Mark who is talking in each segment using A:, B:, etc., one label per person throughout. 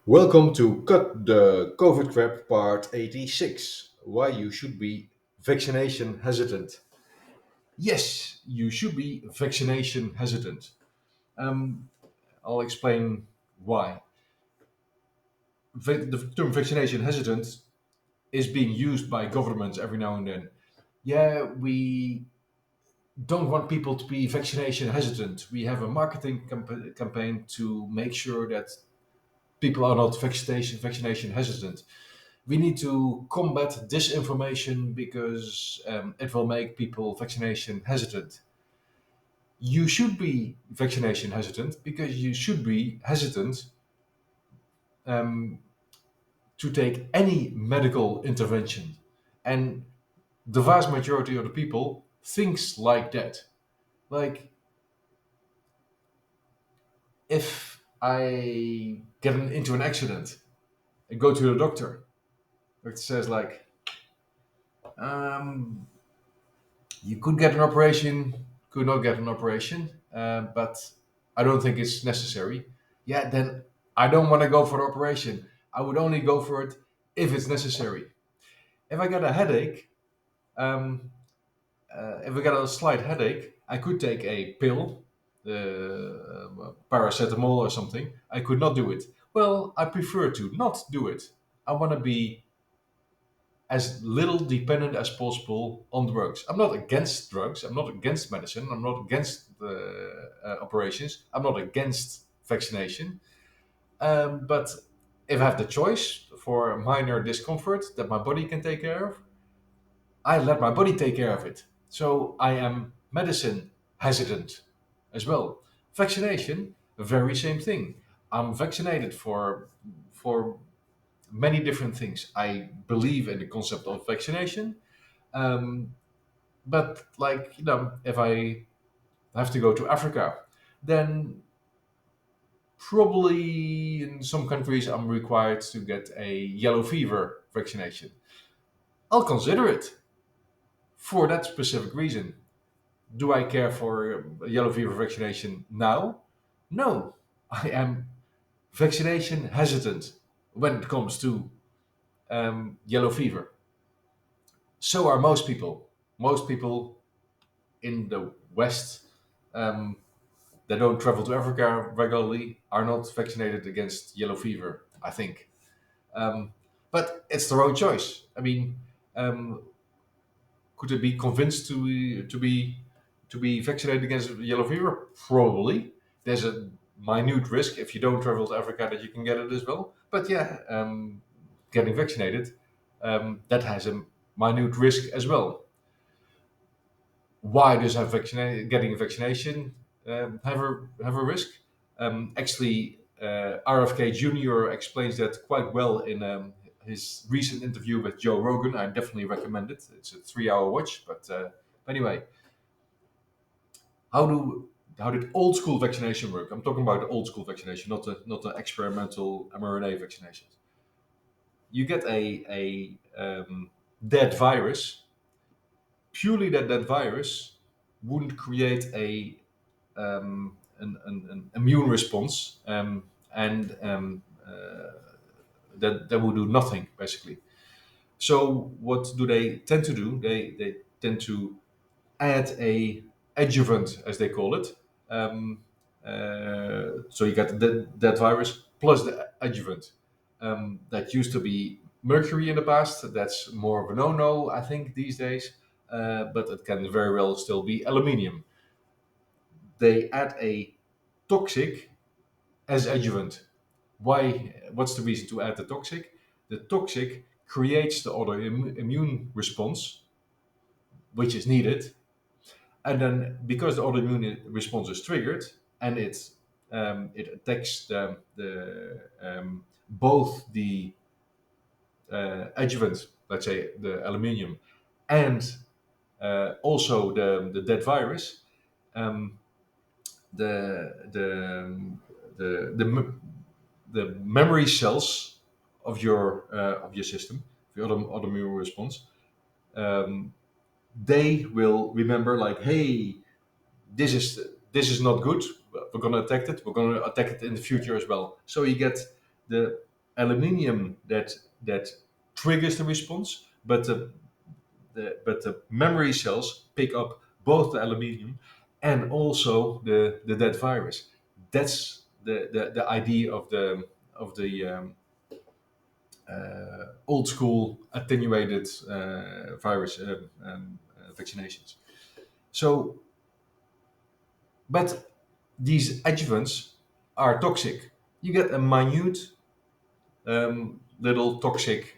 A: Welcome to Cut the COVID Crap Part 86. Why you should be vaccination hesitant. Yes, you should be vaccination hesitant. Um, I'll explain why. The term vaccination hesitant is being used by governments every now and then. Yeah, we don't want people to be vaccination hesitant. We have a marketing campaign to make sure that people are not vaccination hesitant. We need to combat disinformation because it will make people vaccination hesitant. You should be vaccination hesitant because you should be hesitant um, to take any medical intervention. And the vast majority of the people thinks like that. Like, if I get into an accident and go to the doctor, it says like, um, you could get an operation, could not get an operation, but I don't think it's necessary. Yeah, then I don't want to go for the operation. I would only go for it if it's necessary. If I get a headache, um, if I get a slight headache, I could take a pill, paracetamol or something. I could not do it. Well, I prefer to not do it. I want to be as little dependent as possible on drugs. I'm not against drugs. I'm not against medicine. I'm not against the operations. I'm not against vaccination. But if I have the choice for a minor discomfort that my body can take care of, I let my body take care of it. So I am medicine hesitant as well. Vaccination, very same thing. I'm vaccinated for many different things. I believe in the concept of vaccination. Um, but like if I have to go to Africa, then probably in some countries I'm required to get a yellow fever vaccination. I'll consider it for that specific reason. Do I care for a yellow fever vaccination now? No, I am vaccination hesitant when it comes to yellow fever. So are most people. Most people in the West um, that don't travel to Africa regularly are not vaccinated against yellow fever, I think. Um, but it's their own choice. I mean, um, could they be convinced to be vaccinated against yellow fever? Probably. There's a minute risk if you don't travel to Africa that you can get it as well. But yeah, getting vaccinated that has a minute risk as well. Why does getting a vaccination have a risk? Actually, Rfk Jr. explains that quite well in his recent interview with Joe Rogan. I definitely recommend it. It's a 3 hour watch. But anyway, how do how did old school vaccination work? I'm talking about the old school vaccination, not the experimental mRNA vaccinations. You get a dead virus. Purely that virus wouldn't create an immune response, and that would do nothing basically. So what do they tend to do? They tend to add a adjuvant, as they call it. Um, so you get that virus plus the adjuvant. That used to be mercury in the past. That's more of a no-no, I think, these days. But it can very well still be aluminium. They add a toxic as adjuvant. Why? What's the reason to add the toxic? The toxic creates the other immune response, which is needed, and then because the autoimmune response is triggered and it attacks the both the adjuvant, let's say the aluminium, and also the dead virus, um, the the the memory cells of your system, of your autoimmune response, um, they will remember like, hey, this is not good. We're going to attack it. We're going to attack it in the future as well. So you get the aluminium that triggers the response, but the memory cells pick up both the aluminium and also the dead virus. That's the idea of the old school attenuated virus vaccinations. So, but these adjuvants are toxic. You get a minute little toxic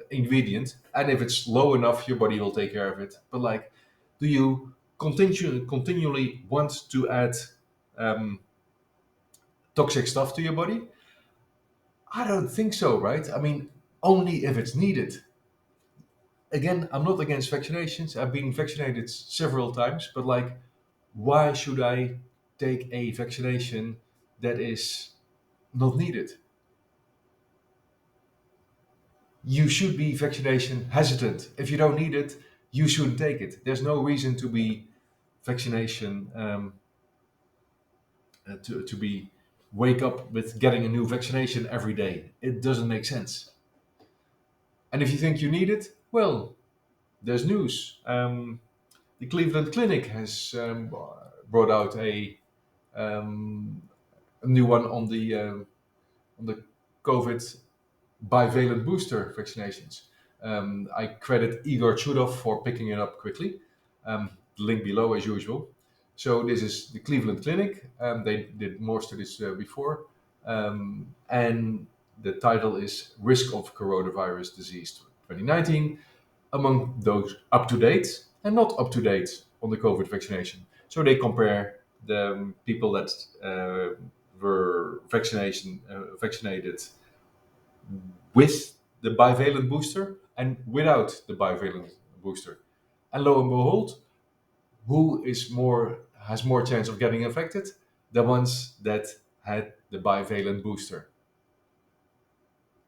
A: ingredient, and if it's low enough, your body will take care of it. But like, do you continually want to add um, toxic stuff to your body? I don't think so, right? I mean, only if it's needed. Again, I'm not against vaccinations. I've been vaccinated several times, but like, why should I take a vaccination that is not needed? You should be vaccination hesitant. If you don't need it, you shouldn't take it. There's no reason to be vaccination to be wake up with getting a new vaccination every day. It doesn't make sense. And if you think you need it, well, there's news. The Cleveland Clinic has brought out um, a new one on the COVID bivalent booster vaccinations. I credit Igor Chudov for picking it up quickly. The link below, as usual. So this is the Cleveland Clinic. They did more studies before, and the title is "Risk of Coronavirus Disease 2019 among those up to date and not up to date on the COVID vaccination." So they compare the people that were vaccinated with the bivalent booster and without the bivalent booster. And lo and behold, who is more has more chance of getting infected? The ones that had the bivalent booster.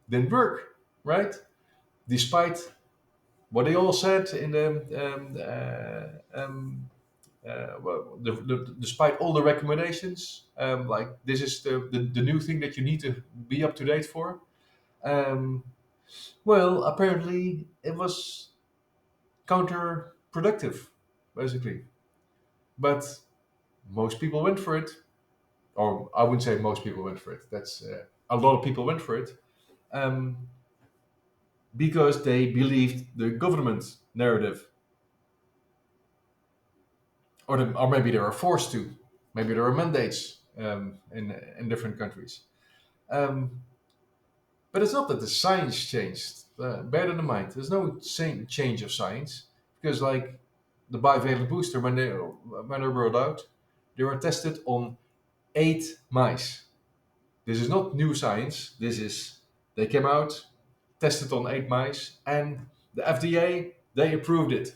A: Didn't work, right? Despite what they all said in despite all the recommendations, like this is the new thing that you need to be up to date for. Um, well, apparently it was counterproductive, basically. But most people went for it, or I wouldn't say most people went for it. That's a lot of people went for it um, because they believed the government narrative, or maybe they were forced to. Maybe there were mandates in different countries. Um, but it's not that the science changed. Bear that in mind. There's no change of science because, like, the bivalent booster when they rolled out, they were tested on 8 mice. This is not new science. This is they came out, tested on 8 mice, and the FDA they approved it.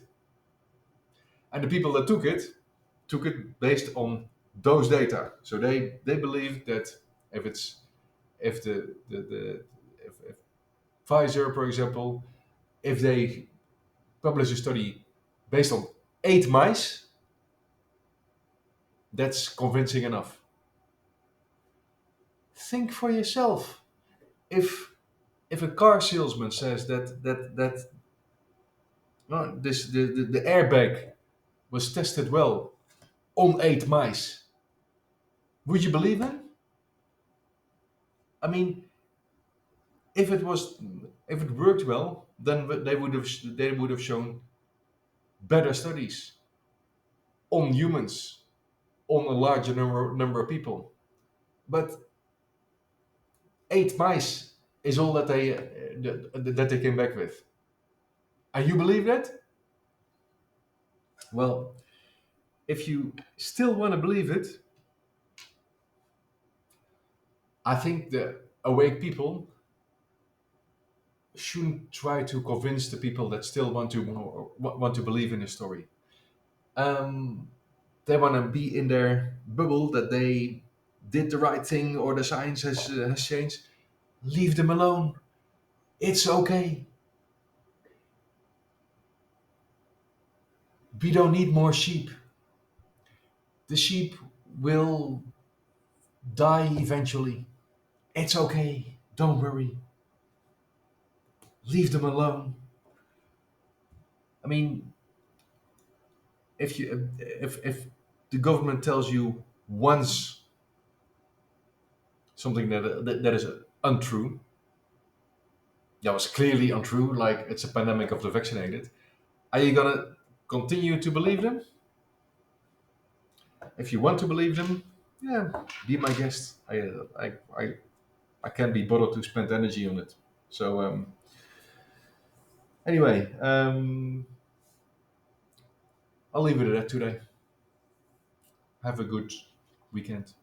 A: And the people that took it based on those data. So they believe that if it's if the if Pfizer, for example, if they publish a study based on 8 mice, that's convincing enough. Think for yourself. If a car salesman says that no, the airbag was tested well on 8 mice, would you believe him? I mean, if it was if it worked well, then they would have shown better studies on humans, on a larger number of people. But 8 mice is all that they came back with. And you believe that? Well, if you still want to believe it, I think the awake people shouldn't try to convince the people that still want to believe in the story. Um, they want to be in their bubble that they did the right thing or the science has changed. Leave them alone. It's okay. We don't need more sheep. The sheep will die eventually. It's okay. Don't worry, leave them alone. I mean, if the government tells you once something that is untrue, that was clearly untrue, like it's a pandemic of the vaccinated, are you gonna continue to believe them? If you want to believe them, yeah, be my guest. I can't be bothered to spend energy on it. So anyway, I'll leave it at that today. Have a good weekend.